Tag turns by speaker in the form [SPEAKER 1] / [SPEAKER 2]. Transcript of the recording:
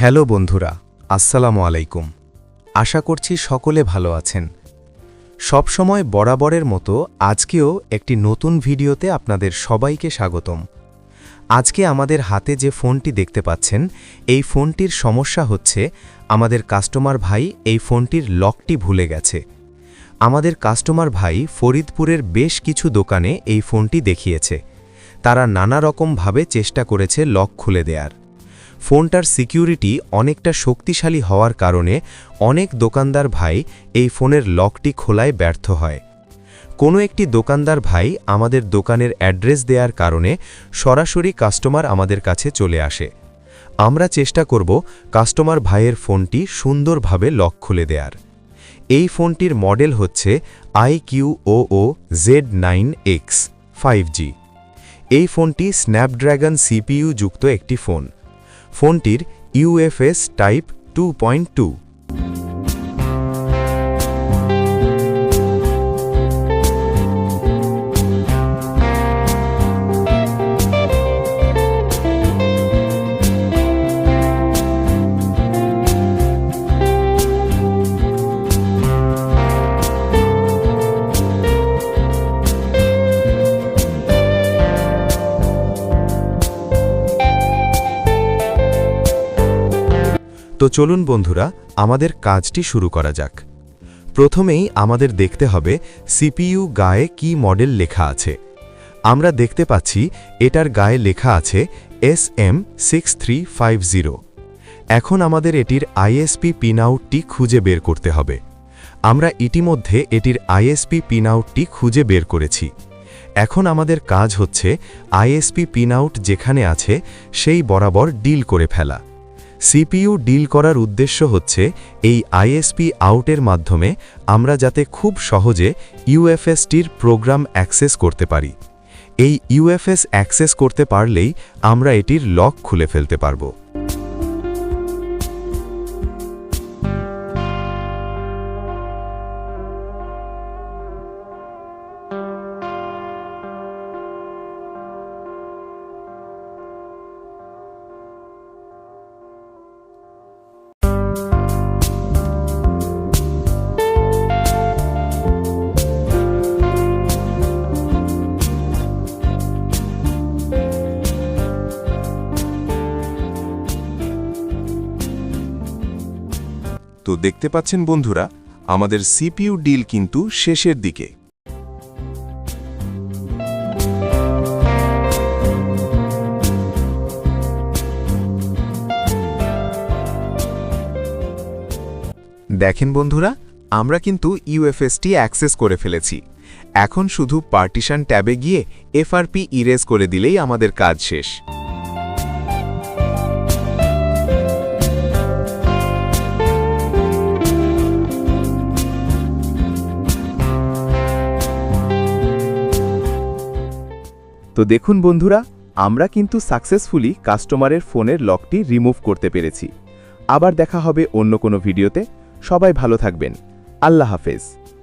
[SPEAKER 1] Hello বন্ধুরা, আসসালামু আলাইকুম। আশা করছি সকলে ভালো আছেন। সবসময় বরাবরের মতো আজকেও একটি নতুন ভিডিওতে আপনাদের সবাইকে স্বাগতম। আজকে আমাদের হাতে যে ফোনটি দেখতে পাচ্ছেন, এই ফোনটির সমস্যা হচ্ছে আমাদের কাস্টমার ভাই এই ফোনটির লকটি ভুলে গেছে। আমাদের কাস্টমার ভাই ফরিদপুরের বেশ কিছু দোকানে এই ফোনটি দেখিয়েছে। তারা নানা রকমভাবে চেষ্টা করেছে লক খুলে দেয়ার। ফোনটার সিকিউরিটি অনেকটা শক্তিশালী হওয়ার কারণে অনেক দোকানদার ভাই এই ফোনের লকটি খোলায় ব্যর্থ হয়। কোনো একটি দোকানদার ভাই আমাদের দোকানের অ্যাড্রেস দেওয়ার কারণে সরাসরি কাস্টমার আমাদের কাছে চলে আসে। আমরা চেষ্টা করব কাস্টমার ভাইয়ের ফোনটি সুন্দরভাবে লক খুলে দেওয়ার। এই ফোনটির মডেল হচ্ছে IQOO Z9X 5G। এই ফোনটি স্ন্যাপড্রাগন CPU যুক্ত একটি ফোন। ফোনটির UFS টাইপ 2.2। তো চলুন বন্ধুরা, আমাদের কাজটি শুরু করা যাক। প্রথমেই আমাদের দেখতে হবে CPU গায়ে কি মডেল লেখা আছে। আমরা দেখতে পাচ্ছি এটার গায়ে লেখা আছে SM6350। এখন আমাদের এটির ISP পিনআউটটি খুঁজে বের করতে হবে। আমরা ইতিমধ্যে এটির ISP পিনআউটটি খুঁজে বের করেছি। এখন আমাদের কাজ হচ্ছে ISP পিনআউট যেখানে আছে সেই বরাবর ডিল করে ফেলা। CPU ডিল করার উদ্দেশ্য হচ্ছে এই ISP আউটের মাধ্যমে আমরা যাতে খুব সহজে UFSটির প্রোগ্রাম অ্যাক্সেস করতে পারি। এই UFS অ্যাক্সেস করতে পারলেই আমরা এটির লক খুলে ফেলতে পারব।
[SPEAKER 2] তো দেখতে পাচ্ছেন বন্ধুরা, আমাদের CPU ডিল কিন্তু শেষের দিকে।
[SPEAKER 1] দেখেন বন্ধুরা, আমরা কিন্তু UFSটি অ্যাক্সেস করে ফেলেছি। এখন শুধু পার্টিশন ট্যাবে গিয়ে FRP ইরেজ করে দিলেই আমাদের কাজ শেষ। তো দেখুন বন্ধুরা, আমরা কিন্তু সাকসেসফুলি কাস্টমারের ফোনের লকটি রিমুভ করতে পেরেছি। আবার দেখা হবে অন্য কোনো ভিডিওতে। সবাই ভালো থাকবেন। আল্লাহ হাফেজ।